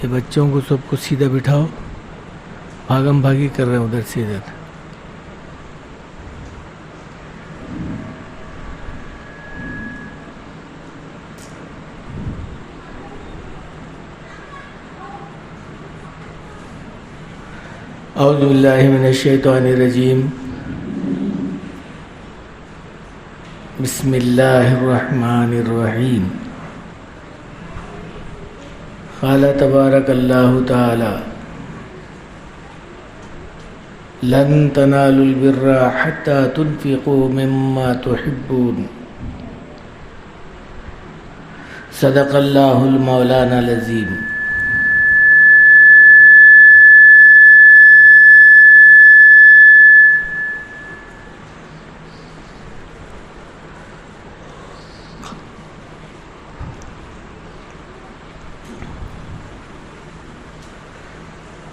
یہ بچوں کو سب کو سیدھا بٹھاؤ، بھاگم بھاگی کر رہے ہیں ادھر سے ادھر. اعوذ باللہ من الشیطان الرجیم. بسم اللہ الرحمن الرحیم. قال تبارک اللہ تعالی لن تنالوا البر حتى تنفقوا مما تحبون. صدق اللہ المولانا العظیم.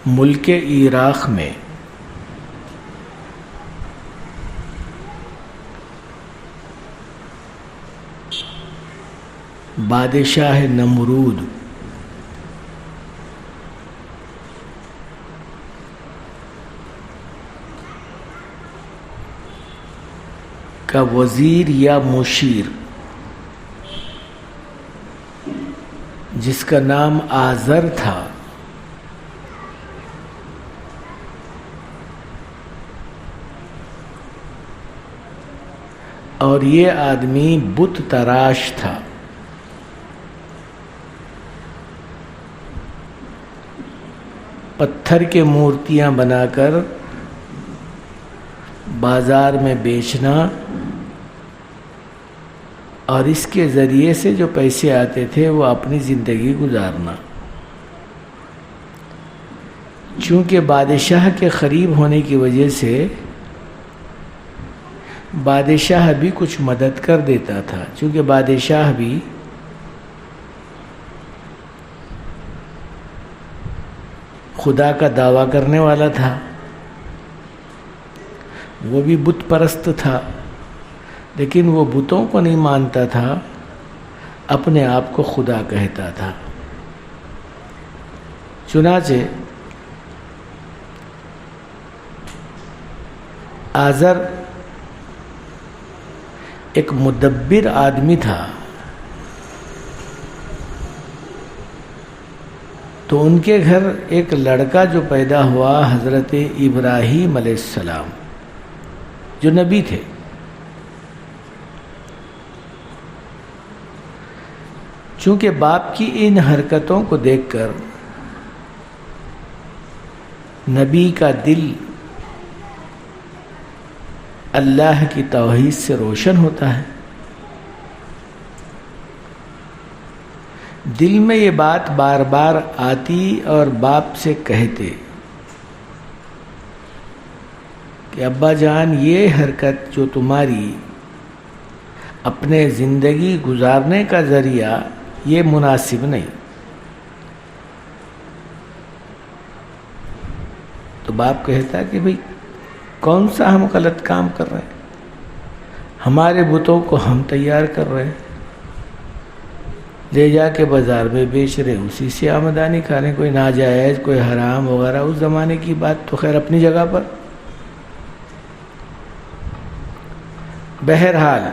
ملک عراق میں بادشاہ نمرود کا وزیر یا مشیر جس کا نام آذر تھا، اور یہ آدمی بت تراش تھا. پتھر کے مورتیاں بنا کر بازار میں بیچنا اور اس کے ذریعے سے جو پیسے آتے تھے وہ اپنی زندگی گزارنا. چونکہ بادشاہ کے قریب ہونے کی وجہ سے بادشاہ بھی کچھ مدد کر دیتا تھا، چونکہ بادشاہ بھی خدا کا دعویٰ کرنے والا تھا، وہ بھی بت پرست تھا، لیکن وہ بتوں کو نہیں مانتا تھا، اپنے آپ کو خدا کہتا تھا. چنانچہ آذر ایک مدبر آدمی تھا، تو ان کے گھر ایک لڑکا جو پیدا ہوا حضرت ابراہیم علیہ السلام جو نبی تھے. چونکہ باپ کی ان حرکتوں کو دیکھ کر نبی کا دل اللہ کی توحید سے روشن ہوتا ہے. دل میں یہ بات بار بار آتی اور باپ سے کہتے کہ ابا جان، یہ حرکت جو تمہاری اپنے زندگی گزارنے کا ذریعہ، یہ مناسب نہیں. تو باپ کہتا کہ بھئی کون سا ہم غلط کام کر رہے ہیں؟ ہمارے بتوں کو ہم تیار کر رہے ہیں، لے جا کے بازار میں بیچ رہے، اسی سے آمدانی کھا رہے ہیں. کوئی ناجائز، کوئی حرام وغیرہ، اس زمانے کی بات تو خیر اپنی جگہ پر. بہرحال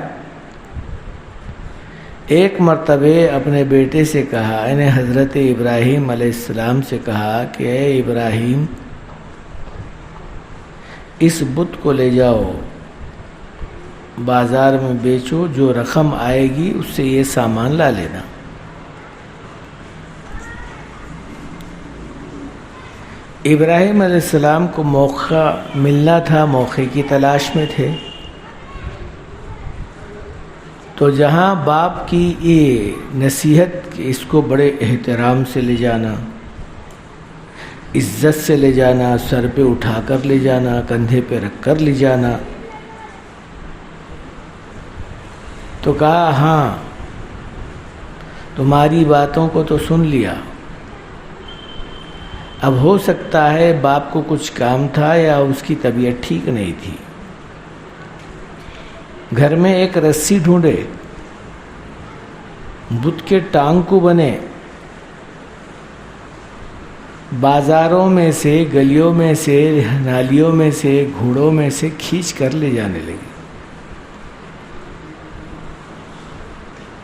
ایک مرتبہ اپنے بیٹے سے کہا، یعنی حضرت ابراہیم علیہ السلام سے کہا کہ اے ابراہیم، اس بت کو لے جاؤ بازار میں بیچو، جو رقم آئے گی اس سے یہ سامان لا لینا. ابراہیم علیہ السلام کو موقع ملنا تھا، موقع کی تلاش میں تھے. تو جہاں باپ کی یہ نصیحت کہ اس کو بڑے احترام سے لے جانا، عزت سے لے جانا، سر پہ اٹھا کر لے جانا، کندھے پہ رکھ کر لے جانا، تو کہا ہاں تمہاری باتوں کو تو سن لیا، اب ہو سکتا ہے باپ کو کچھ کام تھا یا اس کی طبیعت ٹھیک نہیں تھی. گھر میں ایک رسی ڈھونڈے، بت کے ٹانگ کو بنے، بازاروں میں سے، گلیوں میں سے، نالیوں میں سے، گھوڑوں میں سے کھینچ کر لے جانے لگے۔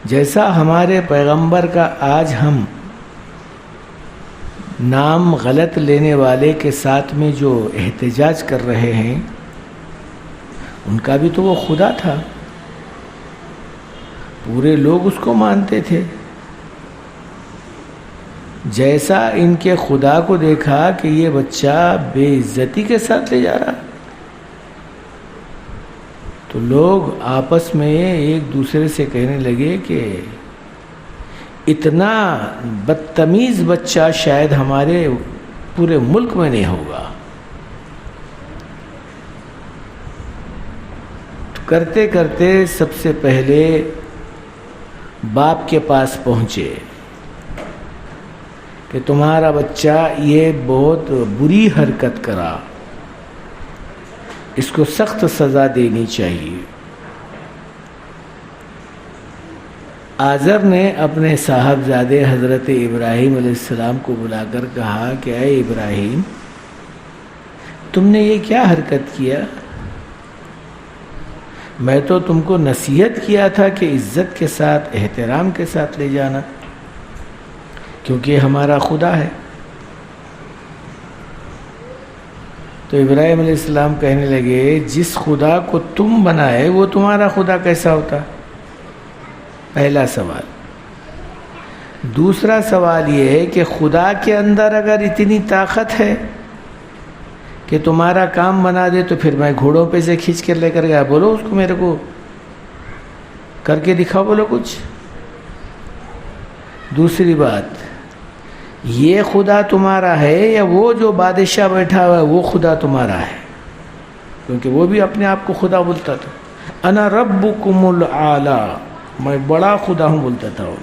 جیسا ہمارے پیغمبر کا آج ہم نام غلط لینے والے کے ساتھ میں جو احتجاج کر رہے ہیں، ان کا بھی تو وہ خدا تھا، پورے لوگ اس کو مانتے تھے۔ جیسا ان کے خدا کو دیکھا کہ یہ بچہ بے عزتی کے ساتھ لے جا رہا، تو لوگ آپس میں ایک دوسرے سے کہنے لگے کہ اتنا بدتمیز بچہ شاید ہمارے پورے ملک میں نہیں ہوگا۔ تو کرتے کرتے سب سے پہلے باپ کے پاس پہنچے کہ تمہارا بچہ یہ بہت بری حرکت کرا، اس کو سخت سزا دینی چاہیے۔ آزر نے اپنے صاحبزادے حضرت ابراہیم علیہ السلام کو بلا کر کہا کہ اے ابراہیم، تم نے یہ کیا حرکت کیا؟ میں تو تم کو نصیحت کیا تھا کہ عزت کے ساتھ، احترام کے ساتھ لے جانا، کیونکہ یہ ہمارا خدا ہے۔ تو ابراہیم علیہ السلام کہنے لگے جس خدا کو تم بنائے وہ تمہارا خدا کیسا ہوتا؟ پہلا سوال۔ دوسرا سوال یہ ہے کہ خدا کے اندر اگر اتنی طاقت ہے کہ تمہارا کام بنا دے تو پھر میں گھوڑوں پہ سے کھینچ کر لے کر گیا، بولو اس کو، میرے کو کر کے دکھاؤ، بولو کچھ۔ دوسری بات، یہ خدا تمہارا ہے یا وہ جو بادشاہ بیٹھا ہوا ہے وہ خدا تمہارا ہے؟ کیونکہ وہ بھی اپنے آپ کو خدا بولتا تھا، انا ربکم الاعلی، میں بڑا خدا ہوں بولتا تھا وہ۔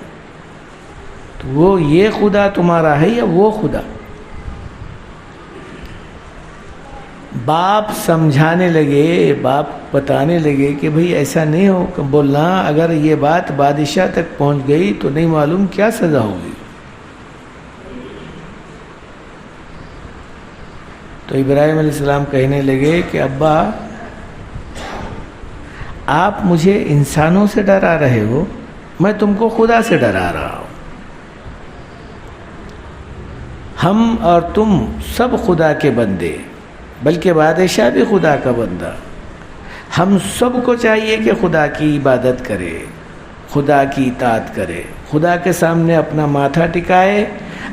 تو وہ یہ خدا تمہارا ہے یا وہ خدا؟ باپ سمجھانے لگے، باپ بتانے لگے کہ بھئی ایسا نہیں ہو بولنا، اگر یہ بات بادشاہ تک پہنچ گئی تو نہیں معلوم کیا سزا ہوگی۔ تو ابراہیم علیہ السلام کہنے لگے کہ ابا، آپ مجھے انسانوں سے ڈرا رہے ہو، میں تم کو خدا سے ڈرا رہا ہوں۔ ہم اور تم سب خدا کے بندے، بلکہ بادشاہ بھی خدا کا بندہ۔ ہم سب کو چاہیے کہ خدا کی عبادت کرے، خدا کی اطاعت کرے، خدا کے سامنے اپنا ماتھا ٹکائے،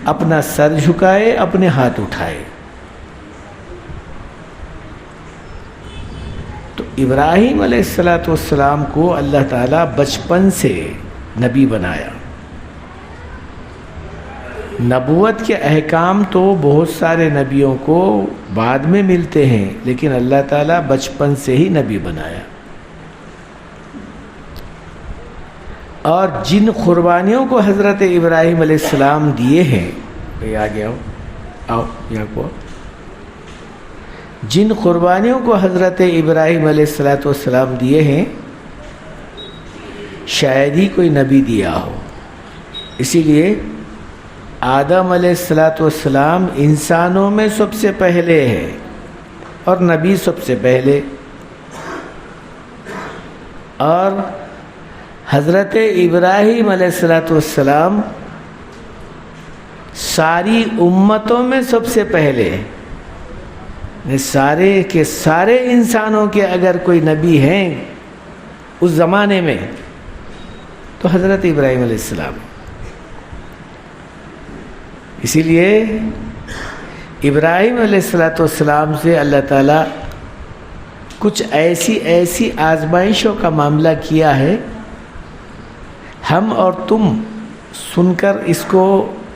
اپنا سر جھکائے، اپنے ہاتھ اٹھائے۔ تو ابراہیم علیہ السلام کو اللہ تعالیٰ بچپن سے نبی بنایا۔ نبوت کے احکام تو بہت سارے نبیوں کو بعد میں ملتے ہیں، لیکن اللہ تعالیٰ بچپن سے ہی نبی بنایا۔ اور جن قربانیوں کو حضرت ابراہیم علیہ السلام دیے ہیں، آگے آؤ یہاں کو، جن قربانیوں کو حضرت ابراہیم علیہ السلام دیے ہیں، شاید ہی کوئی نبی دیا ہو۔ اسی لیے آدم علیہ السلام انسانوں میں سب سے پہلے ہے اور نبی سب سے پہلے، اور حضرت ابراہیم علیہ السلام ساری امتوں میں سب سے پہلے، سارے کے سارے انسانوں کے اگر کوئی نبی ہیں اس زمانے میں تو حضرت ابراہیم علیہ السلام۔ اسی لیے ابراہیم علیہ السلام سے اللہ تعالیٰ کچھ ایسی آزمائشوں کا معاملہ کیا ہے، ہم اور تم سن کر اس کو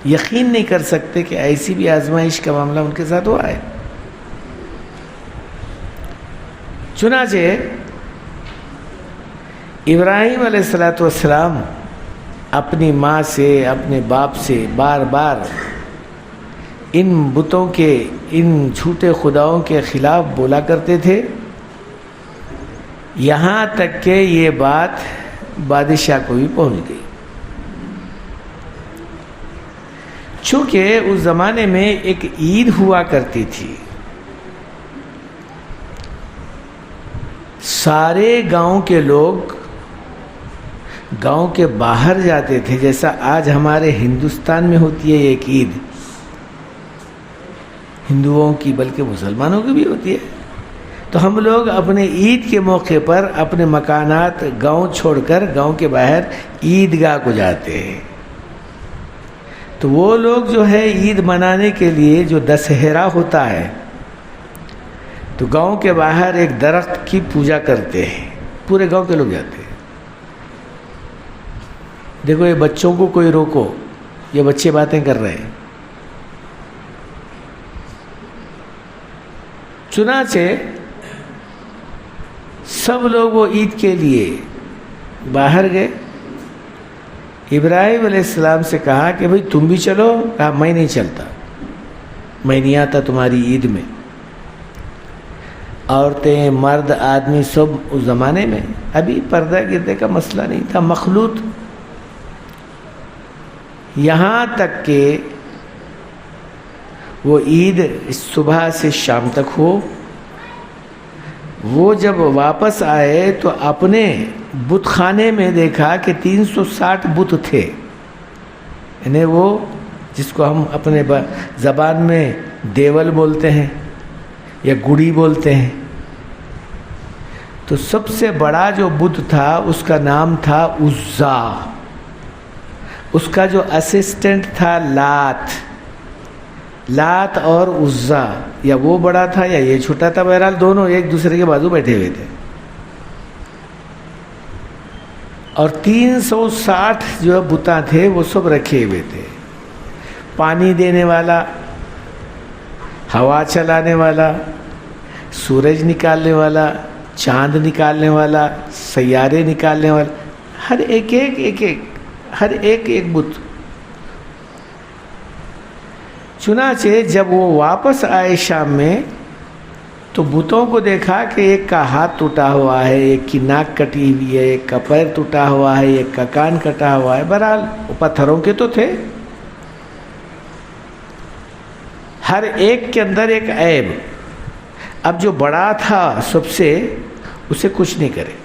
یقین نہیں کر سکتے کہ ایسی بھی آزمائش کا معاملہ ان کے ساتھ ہوا ہے۔ چنانچہ ابراہیم علیہ السلام اپنی ماں سے، اپنے باپ سے بار بار ان بتوں کے، ان جھوٹے خداؤں کے خلاف بولا کرتے تھے، یہاں تک کہ یہ بات بادشاہ کو بھی پہنچ گئی۔ چونکہ اس زمانے میں ایک عید ہوا کرتی تھی، سارے گاؤں کے لوگ گاؤں کے باہر جاتے تھے، جیسا آج ہمارے ہندوستان میں ہوتی ہے ایک عید، ہندوؤں کی بلکہ مسلمانوں کی بھی ہوتی ہے، تو ہم لوگ اپنے عید کے موقع پر اپنے مکانات گاؤں چھوڑ کر گاؤں کے باہر عیدگاہ کو جاتے ہیں۔ تو وہ لوگ جو ہے عید منانے کے لیے جو دسہرہ ہوتا ہے تو گاؤں کے باہر ایک درخت کی پوجا کرتے ہیں، پورے گاؤں کے لوگ جاتے ہیں۔ دیکھو یہ بچوں کو کوئی روکو، یہ بچے باتیں کر رہے ہیں۔ چنانچہ سب لوگ وہ عید کے لیے باہر گئے۔ ابراہیم علیہ السلام سے کہا کہ بھئی تم بھی چلو، کہا میں نہیں چلتا، میں نہیں آتا تمہاری عید میں۔ عورتیں، مرد، آدمی سب اس زمانے میں ابھی پردہ گردے کا مسئلہ نہیں تھا، مخلوط، یہاں تک کہ وہ عید صبح سے شام تک ہو۔ وہ جب واپس آئے تو اپنے بت خانے میں دیکھا کہ 360 بت تھے، یعنی وہ جس کو ہم اپنے زبان میں دیول بولتے ہیں یا گڑی بولتے ہیں، تو سب سے بڑا جو بت تھا اس کا نام تھا عزا، اس کا جو اسسٹنٹ تھا لات اور عزا، یا وہ بڑا تھا یا یہ چھوٹا تھا، بہرحال دونوں ایک دوسرے کے بازو بیٹھے ہوئے تھے، اور 360 جو بتاں تھے وہ سب رکھے ہوئے تھے، پانی دینے والا، ہوا چلانے والا، سورج نکالنے والا، چاند نکالنے والا، سیارے نکالنے والا، ہر ایک بت۔ چنانچہ جب وہ واپس آئے شام میں تو بتوں کو دیکھا کہ ایک کا ہاتھ ٹوٹا ہوا ہے، ایک کی ناک کٹی ہوئی ہے، ایک کا پیر ٹوٹا ہوا ہے، ایک کا کان کٹا ہوا ہے، بہرحال وہ پتھروں کے تو تھے، ہر ایک کے اندر ایک عیب۔ اب جو بڑا تھا سب سے، اسے کچھ نہیں کرے۔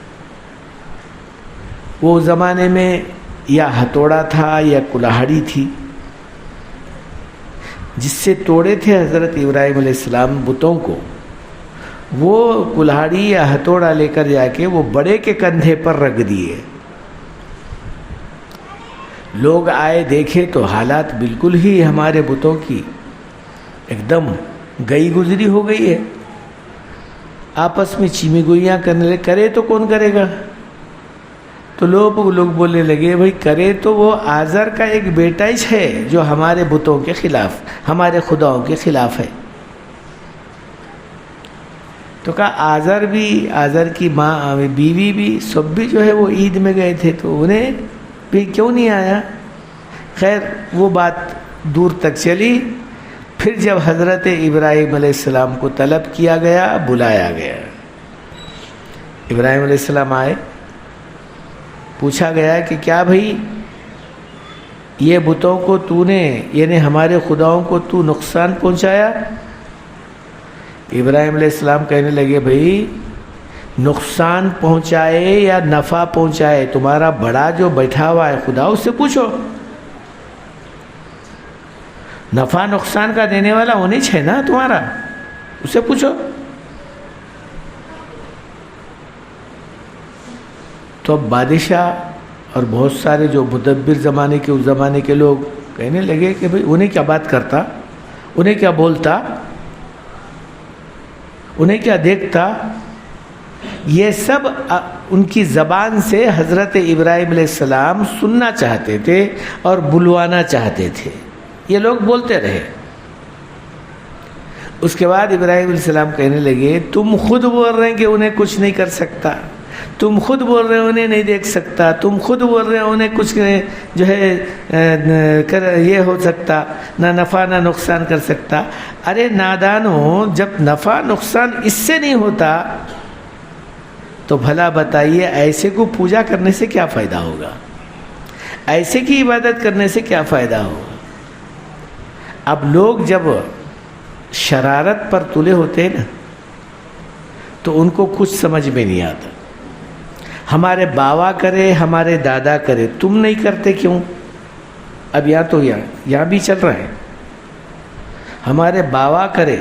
وہ زمانے میں یا ہتھوڑا تھا یا کلاہڑی تھی، جس سے توڑے تھے حضرت ابراہیم علیہ السلام بتوں کو، وہ کلاہڑی یا ہتھوڑا لے کر جا کے وہ بڑے کے کندھے پر رکھ دیے۔ لوگ آئے دیکھے تو حالات بالکل ہی ہمارے بتوں کی ایک دم گئی گزری ہو گئی ہے، آپس میں چیمی گوئیاں کرنے لگے، کرے تو کون کرے گا؟ تو لوگ بولنے لگے بھئی کرے تو وہ آزر کا ایک بیٹا ہی ہے جو ہمارے بتوں کے خلاف، ہمارے خداؤں کے خلاف ہے۔ تو کہا آزر کی ماں، بیوی بھی، سب بھی جو ہے وہ عید میں گئے تھے، تو انہیں بھی کیوں نہیں آیا؟ خیر وہ بات دور تک چلی۔ پھر جب حضرت ابراہیم علیہ السلام کو طلب کیا گیا، بلایا گیا، ابراہیم علیہ السلام آئے، پوچھا گیا کہ کیا بھئی یہ بتوں کو تو نے، یعنی ہمارے خداؤں کو تو نقصان پہنچایا؟ ابراہیم علیہ السلام کہنے لگے بھئی نقصان پہنچائے یا نفع پہنچائے، تمہارا بڑا جو بیٹھا ہوا ہے خدا، اس سے پوچھو، نفع نقصان کا دینے والا انہیں ہے نا تمہارا، اس سے پوچھو۔ تو اب بادشاہ اور بہت سارے جو مدبر زمانے کے، اس زمانے کے لوگ کہنے لگے کہ بھئی انہیں کیا بات کرتا، انہیں کیا بولتا، انہیں کیا دیکھتا؟ یہ سب ان کی زبان سے حضرت ابراہیم علیہ السلام سننا چاہتے تھے اور بلوانا چاہتے تھے، یہ لوگ بولتے رہے۔ اس کے بعد ابراہیم علیہ السلام کہنے لگے تم خود بول رہے ہیں کہ انہیں کچھ نہیں کر سکتا، تم خود بول رہے ہیں انہیں نہیں دیکھ سکتا، تم خود بول رہے ہیں انہیں کچھ جو ہے یہ ہو سکتا، نہ نفع نہ نقصان کر سکتا۔ ارے نادانو، جب نفع نقصان اس سے نہیں ہوتا تو بھلا بتائیے ایسے کو پوجا کرنے سے کیا فائدہ ہوگا؟ ایسے کی عبادت کرنے سے کیا فائدہ ہوگا؟ اب لوگ جب شرارت پر تلے ہوتے ہیں نا تو ان کو کچھ سمجھ میں نہیں آتا. ہمارے باوا کرے ہمارے دادا کرے تم نہیں کرتے کیوں؟ اب یہاں بھی چل رہا ہے. ہمارے باوا کرے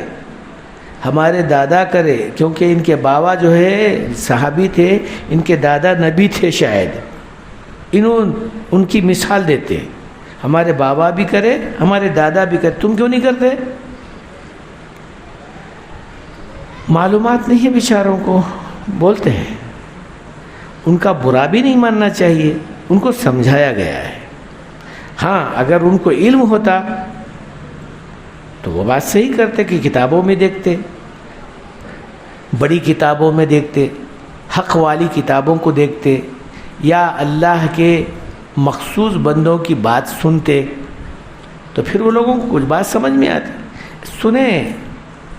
ہمارے دادا کرے کیونکہ ان کے باوا جو ہے صحابی تھے, ان کے دادا نبی تھے شاید, ان کی مثال دیتے ہیں. ہمارے بابا بھی کرے ہمارے دادا بھی کرے تم کیوں نہیں کرتے؟ معلومات نہیں ہے بیچاروں کو, بولتے ہیں. ان کا برا بھی نہیں ماننا چاہیے, ان کو سمجھایا گیا ہے. ہاں اگر ان کو علم ہوتا تو وہ بات صحیح کرتے کہ کتابوں میں دیکھتے, بڑی کتابوں میں دیکھتے, حق والی کتابوں کو دیکھتے, یا اللہ کے مخصوص بندوں کی بات سنتے تو پھر وہ لوگوں کو کچھ بات سمجھ میں آتی. سنیں,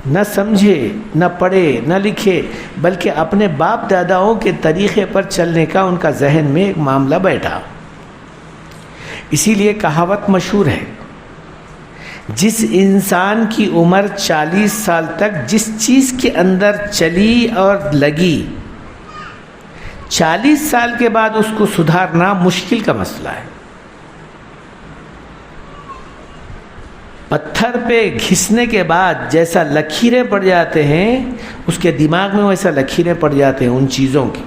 نہ سمجھے, نہ پڑھے, نہ لکھے, بلکہ اپنے باپ داداؤں کے طریقے پر چلنے کا ان کا ذہن میں ایک معاملہ بیٹھا. اسی لیے کہاوت مشہور ہے, جس انسان کی عمر 40 سال تک جس چیز کے اندر چلی اور لگی 40 سال کے بعد اس کو سدھارنا مشکل کا مسئلہ ہے. پتھر پہ گھسنے کے بعد جیسا لکیریں پڑ جاتے ہیں اس کے دماغ میں ویسا لکیریں پڑ جاتے ہیں ان چیزوں کی.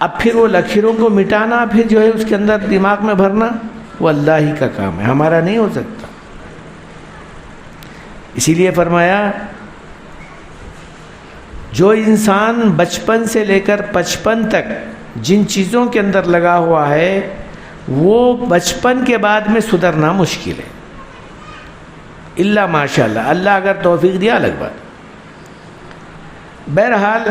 اب پھر وہ لکیروں کو مٹانا, پھر جو ہے اس کے اندر دماغ میں بھرنا, وہ اللہ ہی کا کام ہے, ہمارا نہیں ہو سکتا. اسی لیے فرمایا جو انسان بچپن سے لے کر 55 تک جن چیزوں کے اندر لگا ہوا ہے وہ بچپن کے بعد میں سدھرنا مشکل ہے, اللہ ماشاء اللہ, اللہ اگر توفیق دیا الگ بات. بہرحال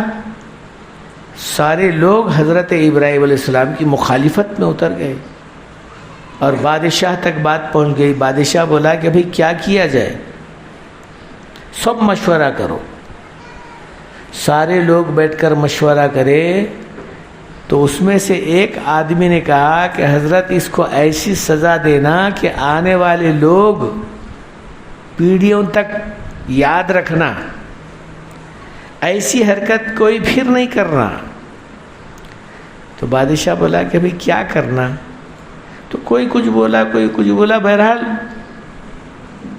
سارے لوگ حضرت ابراہیم علیہ السلام کی مخالفت میں اتر گئے اور بادشاہ تک بات پہنچ گئی. بادشاہ بولا کہ بھئی کیا کیا جائے, سب مشورہ کرو. سارے لوگ بیٹھ کر مشورہ کرے تو اس میں سے ایک آدمی نے کہا کہ حضرت اس کو ایسی سزا دینا کہ آنے والے لوگ پیڑھیوں تک یاد رکھنا, ایسی حرکت کوئی پھر نہیں کرنا. تو بادشاہ بولا کہ بھئی کیا کرنا؟ تو کوئی کچھ بولا, کوئی کچھ بولا. بہرحال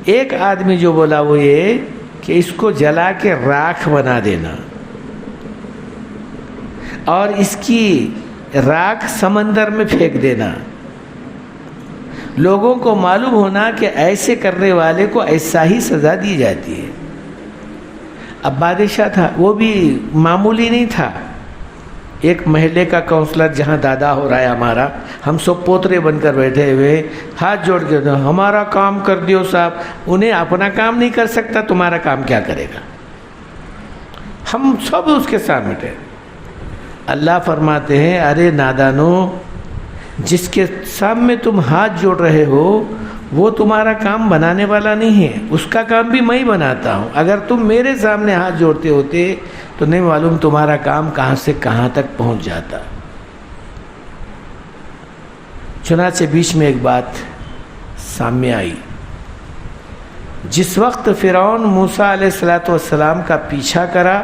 ایک آدمی جو بولا وہ یہ کہ اس کو جلا کے راکھ بنا دینا اور اس کی راکھ سمندر میں پھینک دینا. لوگوں کو معلوم ہونا کہ ایسے کرنے والے کو ایسا ہی سزا دی جاتی ہے. اب بادشاہ تھا, وہ بھی معمولی نہیں تھا, ایک محلے کا کونسلر, جہاں دادا ہو رہا ہے ہمارا, ہم سب پوترے بن کر بیٹھے ہوئے, ہاتھ جوڑ کے ہمارا کام کر دیو صاحب. انہیں اپنا کام نہیں کر سکتا, تمہارا کام کیا کرے گا؟ ہم سب اس کے سامنے تھے. اللہ فرماتے ہیں ارے نادانو, جس کے سامنے تم ہاتھ جوڑ رہے ہو وہ تمہارا کام بنانے والا نہیں ہے, اس کا کام بھی میں ہی بناتا ہوں. اگر تم میرے سامنے ہاتھ جوڑتے ہوتے تو نہیں معلوم تمہارا کام کہاں سے کہاں تک پہنچ جاتا. چنانچہ بیچ میں ایک بات سامنے آئی. جس وقت فرعون موسیٰ علیہ السلام کا پیچھا کرا,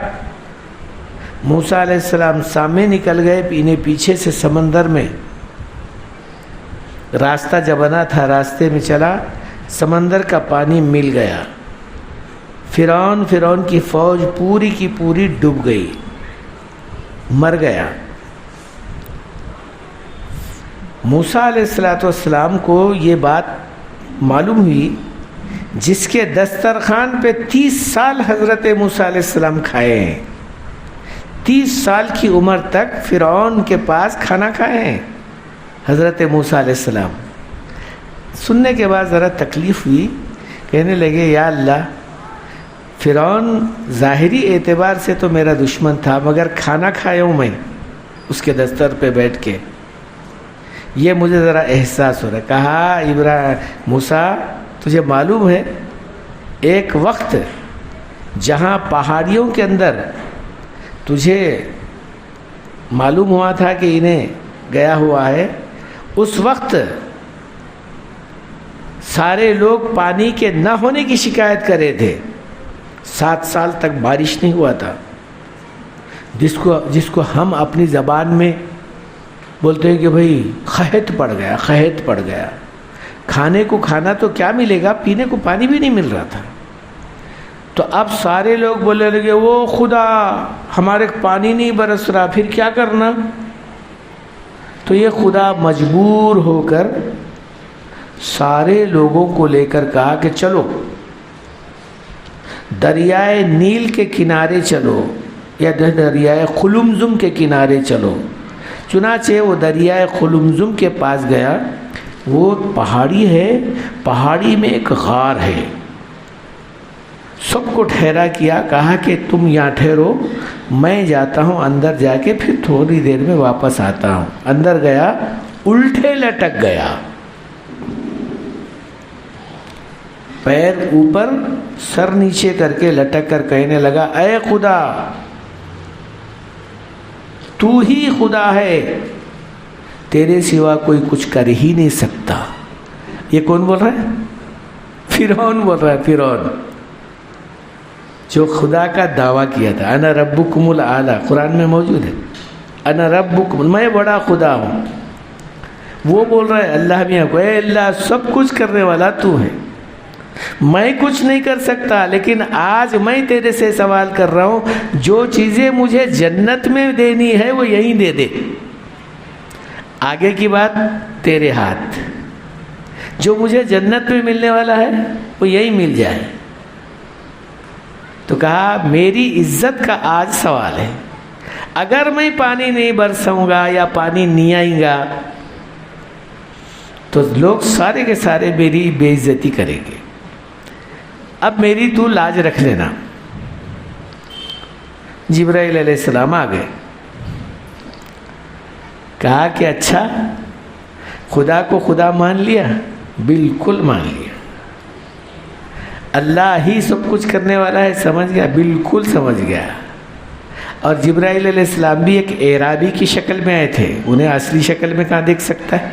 موسیٰ علیہ السلام سامنے نکل گئے, انہیں پیچھے سے سمندر میں راستہ جب بنا تھا, راستے میں چلا, سمندر کا پانی مل گیا. فرعون کی فوج پوری کی پوری ڈوب گئی, مر گیا. موسیٰ علیہ السلام کو یہ بات معلوم ہوئی, جس کے دسترخوان پہ 30 سال حضرت موسیٰ علیہ السلام کھائے ہیں, 30 سال کی عمر تک فرعون کے پاس کھانا کھائے ہیں حضرت موسیٰ علیہ السلام. سننے کے بعد ذرا تکلیف ہوئی, کہنے لگے یا اللہ, فرعون ظاہری اعتبار سے تو میرا دشمن تھا, مگر کھانا کھایا ہوں میں اس کے دستر پہ بیٹھ کے, یہ مجھے ذرا احساس ہو رہا ہے. کہا موسیٰ تجھے معلوم ہے ایک وقت جہاں پہاڑیوں کے اندر تجھے معلوم ہوا تھا کہ انہیں گیا ہوا ہے, اس وقت سارے لوگ پانی کے نہ ہونے کی شکایت کر رہے تھے. 7 سال تک بارش نہیں ہوا تھا، جس کو ہم اپنی زبان میں بولتے ہیں کہ بھئی قحط پڑ گیا. کھانے کو کھانا تو کیا ملے گا، پینے کو پانی بھی نہیں مل رہا تھا. تو اب سارے لوگ بولنے لگے وہ خدا ہمارے پانی نہیں برس رہا، پھر کیا کرنا. تو یہ خدا مجبور ہو کر سارے لوگوں کو لے کر کہا کہ چلو دریائے نیل کے کنارے چلو یا دریائے قلمزم کے کنارے چلو. چنانچہ وہ دریائے قلمزم کے پاس گیا. وہ پہاڑی ہے، پہاڑی میں ایک غار ہے. سب کو ٹھہرا کیا، کہا کہ تم یہاں ٹھہرو، میں جاتا ہوں اندر، جا کے پھر تھوڑی دیر میں واپس آتا ہوں. اندر گیا، الٹے لٹک گیا، پیر اوپر سر نیچے کر کے لٹک کر کہنے لگا اے خدا تو ہی خدا ہے، تیرے سوا کوئی کچھ کر ہی نہیں سکتا. یہ کون بول رہا ہے؟ فرعون بول رہا ہے. فرعون جو خدا کا دعویٰ کیا تھا، انا ربکم الاعلی، قرآن میں موجود ہے، انا ربکم، میں بڑا خدا ہوں. وہ بول رہا ہے اللہ میاں کو، اے اللہ سب کچھ کرنے والا تو ہے، میں کچھ نہیں کر سکتا، لیکن آج میں تیرے سے سوال کر رہا ہوں، جو چیزیں مجھے جنت میں دینی ہے وہ یہیں دے دے، آگے کی بات تیرے ہاتھ. جو مجھے جنت میں ملنے والا ہے وہ یہی مل جائے. تو کہا میری عزت کا آج سوال ہے، اگر میں پانی نہیں برساؤں گا یا پانی نہیں آئے گا تو لوگ سارے کے سارے میری بے عزتی کریں گے. اب میری تو لاج رکھ لینا. جبرائیل علیہ السلام آ گئے، کہا کہ اچھا خدا کو خدا مان لیا؟ بالکل مان لیا. اللہ ہی سب کچھ کرنے والا ہے، سمجھ گیا؟ بالکل سمجھ گیا. اور جبرائیل علیہ السلام بھی ایک اعرابی کی شکل میں آئے تھے، انہیں اصلی شکل میں کہاں دیکھ سکتا ہے.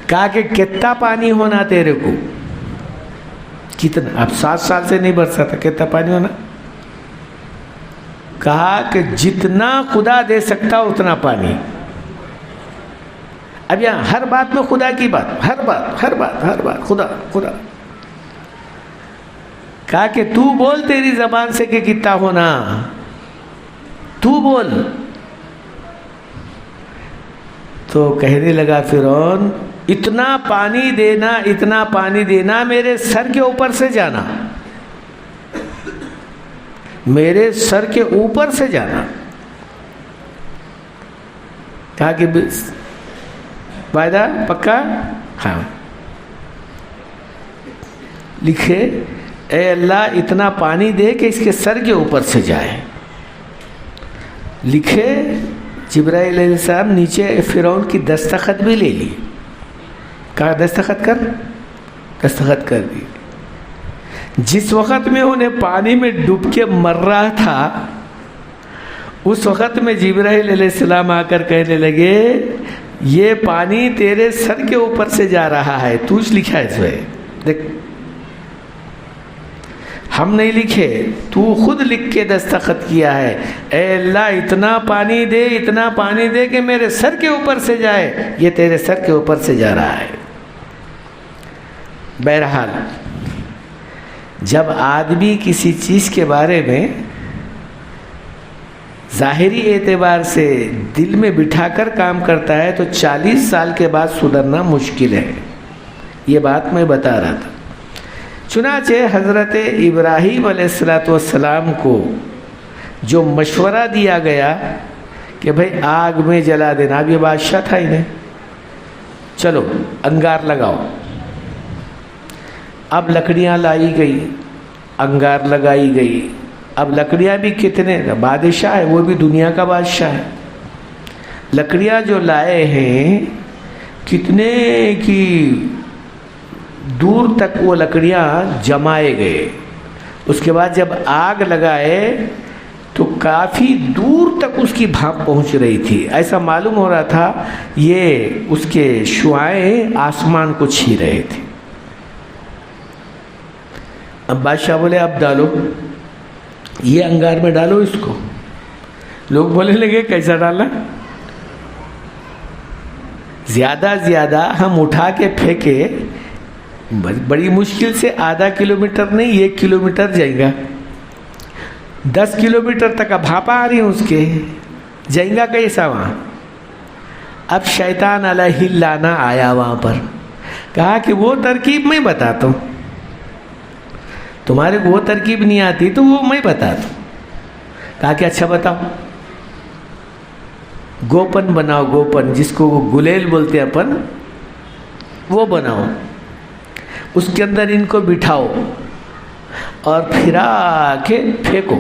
کہا کہ کتنا پانی ہونا تیرے کو، کتنا؟ اب 7 سال سے نہیں برسا تھا، کتنا پانی ہونا؟ کہا کہ جتنا خدا دے سکتا اتنا پانی. اب یہاں ہر بات میں خدا کی بات، ہر بات خدا. کہا کہ تو بول تیری زبان سے کہ کتنا ہونا، تو بول. تو کہنے لگا فرعون اتنا پانی دینا میرے سر کے اوپر سے جانا، میرے سر کے اوپر سے جانا. کہا کہ وعدہ پکا؟ ہاں. لکھے اے اللہ اتنا پانی دے کہ اس کے سر کے اوپر سے جائے. لکھے جبرائیل علیہ السلام نیچے فرعون کی دستخط بھی لے لی. کہا دستخط کر دی. جس وقت میں انہیں پانی میں ڈوب کے مر رہا تھا اس وقت میں جبرائیل علیہ السلام آ کر کہنے لگے یہ پانی تیرے سر کے اوپر سے جا رہا ہے، تو لکھا ہے اس میں، دیکھ ہم نہیں لکھے، تو خود لکھ کے دستخط کیا ہے. اے اللہ اتنا پانی دے کہ میرے سر کے اوپر سے جائے. یہ تیرے سر کے اوپر سے جا رہا ہے. بہرحال جب آدمی کسی چیز کے بارے میں ظاہری اعتبار سے دل میں بٹھا کر کام کرتا ہے تو 40 سال کے بعد سدھرنا مشکل ہے. یہ بات میں بتا رہا تھا. چنانچہ حضرت ابراہیم علیہ السلام کو جو مشورہ دیا گیا کہ بھائی آگ میں جلا دینا، اب یہ بادشاہ تھا انہیں، چلو انگار لگاؤ. اب لکڑیاں لائی گئی، انگار لگائی گئی. اب لکڑیاں بھی کتنے، بادشاہ ہے وہ بھی دنیا کا بادشاہ ہے. لکڑیاں جو لائے ہیں کتنے کی دور تک وہ لکڑیاں جمائے گئے. اس کے بعد جب آگ لگائے تو کافی دور تک اس کی بھاپ پہنچ رہی تھی. ایسا معلوم ہو رہا تھا یہ اس کے شعاعیں آسمان کو چھی رہے تھے. اب بادشاہ بولے اب ڈالو، یہ انگار میں ڈالو اس کو. لوگ بولنے لگے کیسا ڈالنا؟ زیادہ زیادہ ہم اٹھا کے پھینکے بڑی مشکل سے آدھا کلومیٹر نہیں 1 کلومیٹر جائیں گا، 10 کلومیٹر تک بھاپا آ رہی ہیں اس کے، جائیں گا کیسا وہاں؟ اب شیطان علیہ لانا آیا وہاں پر، کہا کہ وہ ترکیب میں بتاتا ہوں، تمہارے کو وہ ترکیب نہیں آتی تو وہ میں بتاتا ہوں. کہا کہ اچھا بتاؤ. گوپن بناؤ، گوپن جس کو وہ گلیل بولتے ہیں اپن، وہ بناؤ، اس کے اندر ان کو بٹھاؤ اور پھرا کے پھینکو،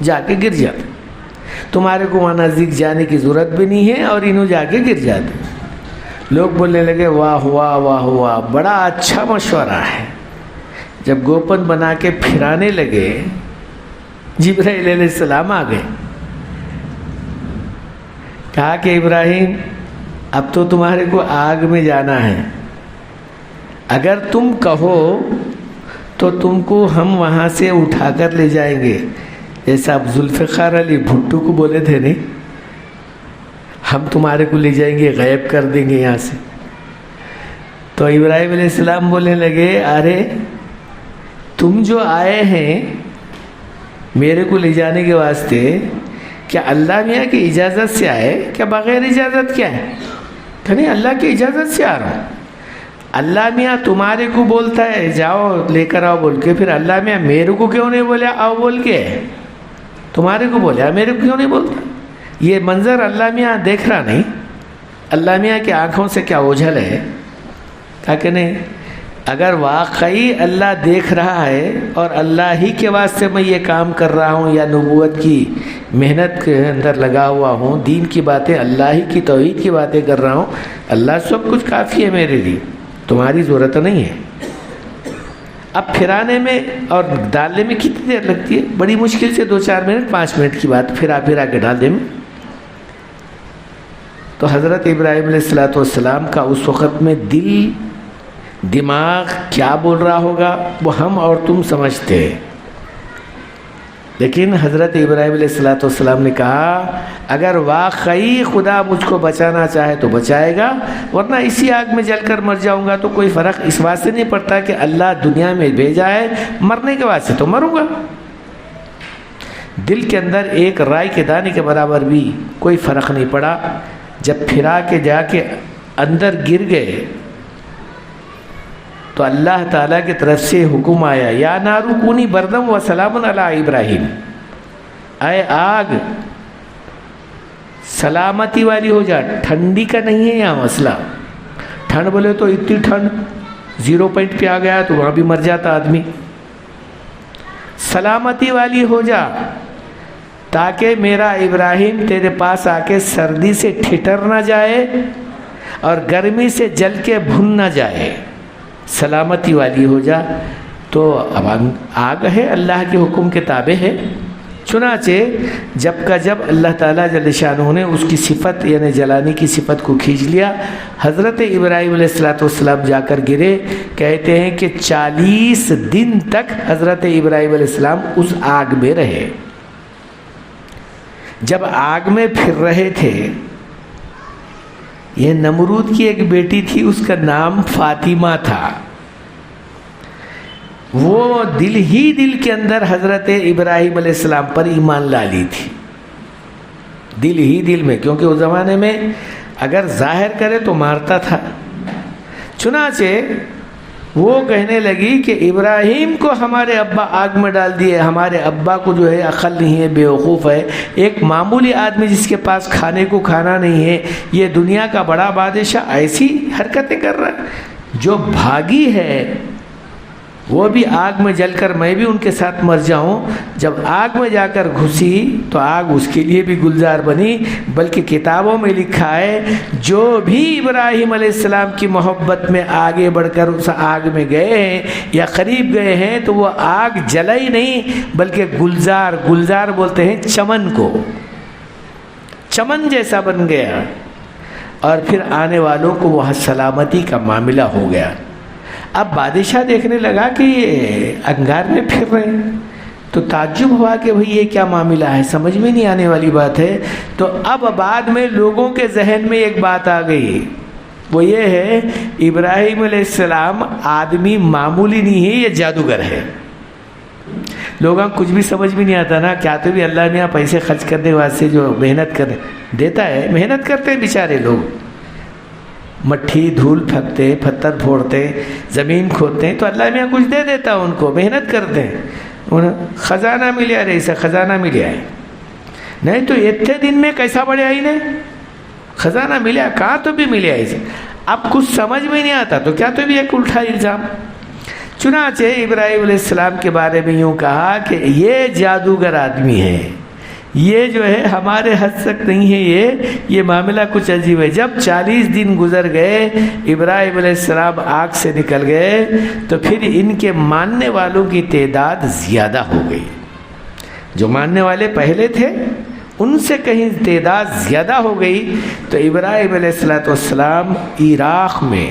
جا کے گر جاتے. تمہارے کو وہاں نزدیک جانے کی ضرورت بھی نہیں ہے اور انہوں جا کے گر جاتے. لوگ بولنے لگے واہ واہ واہ واہ، بڑا اچھا مشورہ ہے. جب گوپن بنا کے پھرانے لگے، جبرائیل علیہ السلام آ گئے. کہا کہ ابراہیم اب تو تمہارے کو آگ میں جانا ہے، اگر تم کہو تو تم کو ہم وہاں سے اٹھا کر لے جائیں گے. جیسا اب ذوالفقار علی بھٹو کو بولے تھے نہیں، ہم تمہارے کو لے جائیں گے، غائب کر دیں گے یہاں سے. تو ابراہیم علیہ السلام بولنے لگے ارے تم جو آئے ہیں میرے کو لے جانے کے واسطے، کیا اللہ میاں کی اجازت سے آئے کیا بغیر اجازت کیا ہے؟ کہ نہیں، اللہ کی اجازت سے آ رہا ہوں. اللہ میاں تمہارے کو بولتا ہے جاؤ لے کر آؤ بول کے، پھر اللہ میاں میرے کو کیوں نہیں بولے آؤ بول کے؟ تمہارے کو بولے میرے کو کیوں نہیں بولتا؟ یہ منظر اللہ میاں دیکھ رہا نہیں؟ اللہ میاں کی آنکھوں سے کیا اوجھل ہے؟ کہا کہ نہیں، اگر واقعی اللہ دیکھ رہا ہے اور اللہ ہی کے واسطے میں یہ کام کر رہا ہوں یا نبوت کی محنت کے اندر لگا ہوا ہوں، دین کی باتیں، اللہ ہی کی توحید کی باتیں کر رہا ہوں، اللہ سب کچھ کافی ہے میرے لیے، تمہاری ضرورت نہیں ہے. اب پھرانے میں اور ڈالنے میں کتنی دیر لگتی ہے؟ بڑی مشکل سے 2-4 منٹ 5 منٹ کی بات، پھرا کے ڈالنے میں. تو حضرت ابراہیم علیہ السلام کا اس وقت میں دل دماغ کیا بول رہا ہوگا وہ ہم اور تم سمجھتے ہیں، لیکن حضرت ابراہیم علیہ السلام نے کہا اگر واقعی خدا مجھ کو بچانا چاہے تو بچائے گا، ورنہ اسی آگ میں جل کر مر جاؤں گا تو کوئی فرق اس واسطے نہیں پڑتا کہ اللہ دنیا میں بھیجا ہے، مرنے کے واسطے تو مروں گا. دل کے اندر ایک رائے کے دانے کے برابر بھی کوئی فرق نہیں پڑا. جب پھرا کے جا کے اندر گر گئے تو اللہ تعالیٰ کی طرف سے حکم آیا یا نارو کونی بردم و سلام علی ابراہیم، اے آگ سلامتی والی ہو جا، ٹھنڈی کا نہیں ہے یہاں مسئلہ. ٹھنڈ بولے تو اتنی ٹھنڈ 0 پوائنٹ پہ آ گیا تو وہاں بھی مر جاتا آدمی. سلامتی والی ہو جا تاکہ میرا ابراہیم تیرے پاس آ کے سردی سے ٹھٹر نہ جائے اور گرمی سے جل کے بھن نہ جائے. سلامتی والی ہو جا. تو اب آگ ہے، اللہ کے حکم کے تابع ہے. چنانچہ جب کا جب اللہ تعالیٰ جل شانہ نے اس کی صفت یعنی جلانی کی صفت کو کھینچ لیا، حضرت ابراہیم علیہ السلام جا کر گرے. کہتے ہیں کہ 40 دن تک حضرت ابراہیم علیہ السلام اس آگ میں رہے. جب آگ میں پھر رہے تھے، یہ نمرود کی ایک بیٹی تھی، اس کا نام فاطمہ تھا. وہ دل ہی دل کے اندر حضرت ابراہیم علیہ السلام پر ایمان لا لی تھی، دل ہی دل میں، کیونکہ اس زمانے میں اگر ظاہر کرے تو مارتا تھا. چنانچہ وہ کہنے لگی کہ ابراہیم کو ہمارے ابا آگ میں ڈال دیے، ہمارے ابا کو جو ہے عقل نہیں ہے، بیوقوف ہے، ایک معمولی آدمی جس کے پاس کھانے کو کھانا نہیں ہے، یہ دنیا کا بڑا بادشاہ ایسی حرکتیں کر رہا ہے. جو بھاگی ہے وہ بھی آگ میں جل کر میں بھی ان کے ساتھ مر جاؤں. جب آگ میں جا کر گھسی تو آگ اس کے لیے بھی گلزار بنی. بلکہ کتابوں میں لکھا ہے جو بھی ابراہیم علیہ السلام کی محبت میں آگے بڑھ کر اس آگ میں گئے ہیں یا قریب گئے ہیں تو وہ آگ جلا ہی نہیں بلکہ گلزار بولتے ہیں چمن کو، چمن جیسا بن گیا. اور پھر آنے والوں کو وہاں سلامتی کا معاملہ ہو گیا. اب بادشاہ دیکھنے لگا کہ یہ انگار میں پھر رہے ہیں تو تعجب ہوا کہ بھئی یہ کیا معاملہ ہے، سمجھ میں نہیں آنے والی بات ہے. تو اب بعد میں لوگوں کے ذہن میں ایک بات آ گئی، وہ یہ ہے ابراہیم علیہ السلام آدمی معمولی نہیں ہے، یہ جادوگر ہے. لوگوں کو کچھ بھی سمجھ بھی نہیں آتا نا، کیا تو بھی اللہ نے یہاں پیسے خرچ کرنے واسطے جو محنت کر دیتا ہے، محنت کرتے ہیں بیچارے لوگ، مٹھی دھول پھکتے، پتھر پھوڑتے، زمین کھودتے ہیں تو اللہ نے کچھ دے دیتا ان کو، محنت کرتے ہیں. خزانہ ملیا رہے اسے خزانہ ملیا ہے، نہیں تو اتنے دن میں کیسا بڑھیا ہی نہیں خزانہ ملیا، کہاں تو بھی ملیا اسے. اب کچھ سمجھ میں نہیں آتا تو کیا تو بھی ایک الٹا الزام. چنانچہ ابراہیم علیہ السلام کے بارے میں یوں کہا کہ یہ جادوگر آدمی ہے، یہ جو ہے ہمارے حد تک نہیں ہے، یہ معاملہ کچھ عجیب ہے. جب 40 دن گزر گئے، ابراہیم علیہ السلام آگ سے نکل گئے تو پھر ان کے ماننے والوں کی تعداد زیادہ ہو گئی. جو ماننے والے پہلے تھے ان سے کہیں تعداد زیادہ ہو گئی. تو ابراہیم علیہ السلام عراق میں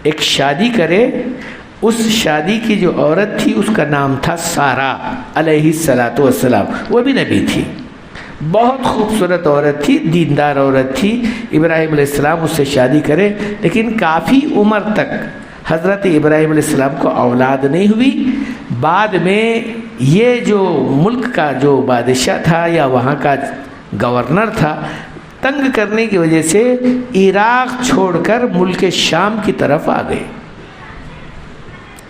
ایک شادی کرے. اس شادی کی جو عورت تھی اس کا نام تھا سارا علیہ السلام، وہ بھی نبی تھی، بہت خوبصورت عورت تھی، دیندار عورت تھی. ابراہیم علیہ السلام اس سے شادی کرے لیکن کافی عمر تک حضرت ابراہیم علیہ السلام کو اولاد نہیں ہوئی. بعد میں یہ جو ملک کا جو بادشاہ تھا یا وہاں کا گورنر تھا، تنگ کرنے کی وجہ سے عراق چھوڑ کر ملک شام کی طرف آ گئے.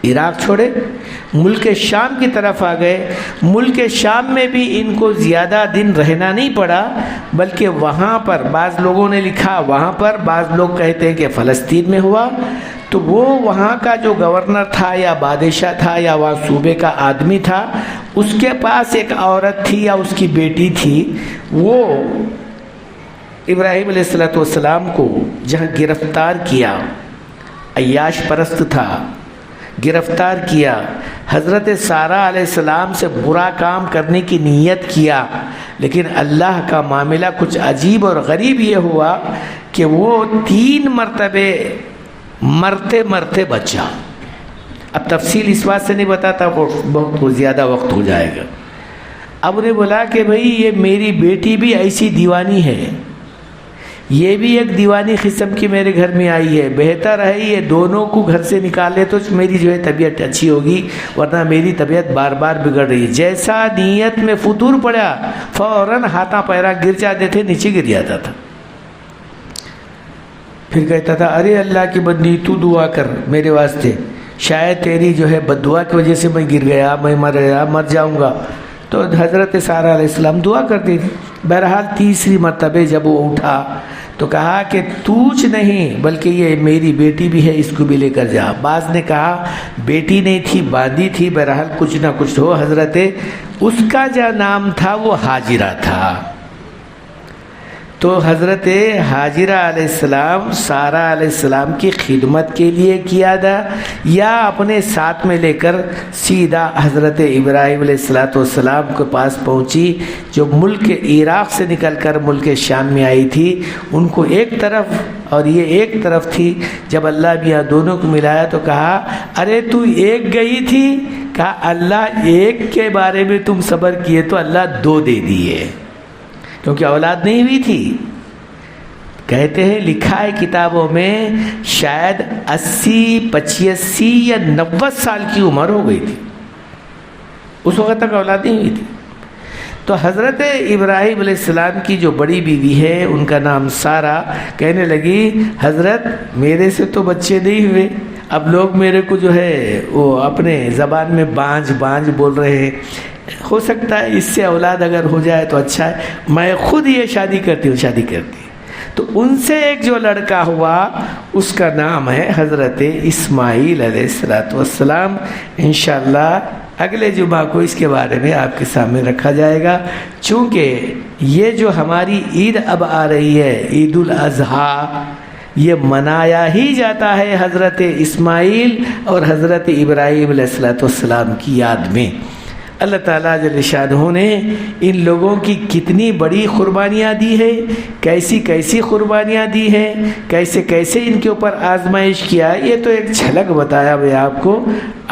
عراق چھوڑے ملک شام کی طرف آ گئے. ملک شام میں بھی ان کو زیادہ دن رہنا نہیں پڑا بلکہ وہاں پر بعض لوگوں نے لکھا وہاں پر، بعض لوگ کہتے ہیں کہ فلسطین میں ہوا. تو وہ وہاں کا جو گورنر تھا یا بادشاہ تھا یا وہاں صوبے کا آدمی تھا، اس کے پاس ایک عورت تھی یا اس کی بیٹی تھی. وہ ابراہیم علیہ السلام کو جہاں گرفتار کیا، عیاش پرست تھا، گرفتار کیا، حضرت سارہ علیہ السلام سے برا کام کرنے کی نیت کیا. لیکن اللہ کا معاملہ کچھ عجیب اور غریب یہ ہوا کہ وہ 3 مرتبے مرتے بچا. اب تفصیل اس بات سے نہیں بتاتا، وہ بہت زیادہ وقت ہو جائے گا. اب انہیں بولا کہ بھئی یہ میری بیٹی بھی ایسی دیوانی ہے، یہ بھی ایک دیوانی قسم کی میرے گھر میں آئی ہے، بہتر ہے یہ دونوں کو گھر سے نکالے تو میری جو ہے طبیعت اچھی ہوگی، ورنہ میری طبیعت بار بار بگڑ رہی ہے. جیسا نیت میں فطور پڑا فوراً ہاتھاں پیرا گر جاتے تھے، نیچے گر جاتا تھا. پھر کہتا تھا ارے اللہ کی بندی تو دعا کر میرے واسطے، شاید تیری جو ہے بد دعا کی وجہ سے میں گر گیا، میں مر جاؤں گا. تو حضرت سارہ علیہ السلام دعا کرتی تھی. بہرحال 3 مرتبہ جب وہ اٹھا تو کہا کہ توچ نہیں بلکہ یہ میری بیٹی بھی ہے، اس کو بھی لے کر جا. بعض نے کہا بیٹی نہیں تھی، باندھی تھی. بہرحال کچھ نہ کچھ ہو، حضرت اس کا جو نام تھا وہ ہاجرہ تھا. تو حضرت ہاجرہ علیہ السلام سارہ علیہ السلام کی خدمت کے لیے کیا تھا یا اپنے ساتھ میں لے کر سیدھا حضرت ابراہیم علیہ السلام کے پاس پہنچی، جو ملک عراق سے نکل کر ملک شام میں آئی تھی. ان کو ایک طرف اور یہ ایک طرف تھی. جب اللہ بھی یہاں دونوں کو ملایا تو کہا ارے تو ایک گئی تھی، کہا اللہ ایک کے بارے میں تم صبر کیے تو اللہ 2 دے دیے، کیونکہ اولاد نہیں ہوئی تھی. کہتے ہیں لکھا ہے کتابوں میں شاید 80 85 یا 90 سال کی عمر ہو گئی تھی، اس وقت تک اولاد نہیں ہوئی تھی. تو حضرت ابراہیم علیہ السلام کی جو بڑی بیوی ہے ان کا نام سارہ کہنے لگی حضرت میرے سے تو بچے نہیں ہوئے، اب لوگ میرے کو جو ہے وہ اپنے زبان میں بانج بول رہے ہیں، ہو سکتا ہے اس سے اولاد اگر ہو جائے تو اچھا ہے، میں خود یہ شادی کرتی ہوں. تو ان سے ایک جو لڑکا ہوا اس کا نام ہے حضرت اسماعیل علیہ السلام. انشاءاللہ اگلے جمعہ کو اس کے بارے میں آپ کے سامنے رکھا جائے گا. چونکہ یہ جو ہماری عید اب آ رہی ہے، عید الاضحیٰ، یہ منایا ہی جاتا ہے حضرت اسماعیل اور حضرت ابراہیم علیہ السلام کی یاد میں. اللہ تعالیٰ جل شانہ نے ان لوگوں کی کتنی بڑی قربانیاں دی ہے، کیسی کیسی قربانیاں دی ہیں، کیسے کیسے ان کے اوپر آزمائش کیا ہے. یہ تو ایک جھلک بتایا میں آپ کو.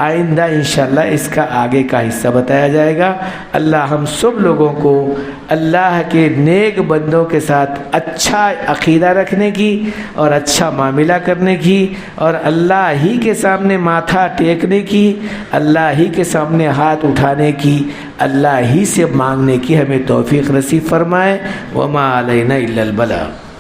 آئندہ انشاءاللہ اس کا آگے کا حصہ بتایا جائے گا. اللہ ہم سب لوگوں کو اللہ کے نیک بندوں کے ساتھ اچھا عقیدہ رکھنے کی اور اچھا معاملہ کرنے کی اور اللہ ہی کے سامنے ماتھا ٹیکنے کی، اللہ ہی کے سامنے ہاتھ اٹھانے کی، اللہ ہی سے مانگنے کی ہمیں توفیق نصیب فرمائے. وما علینا الا البلاغ.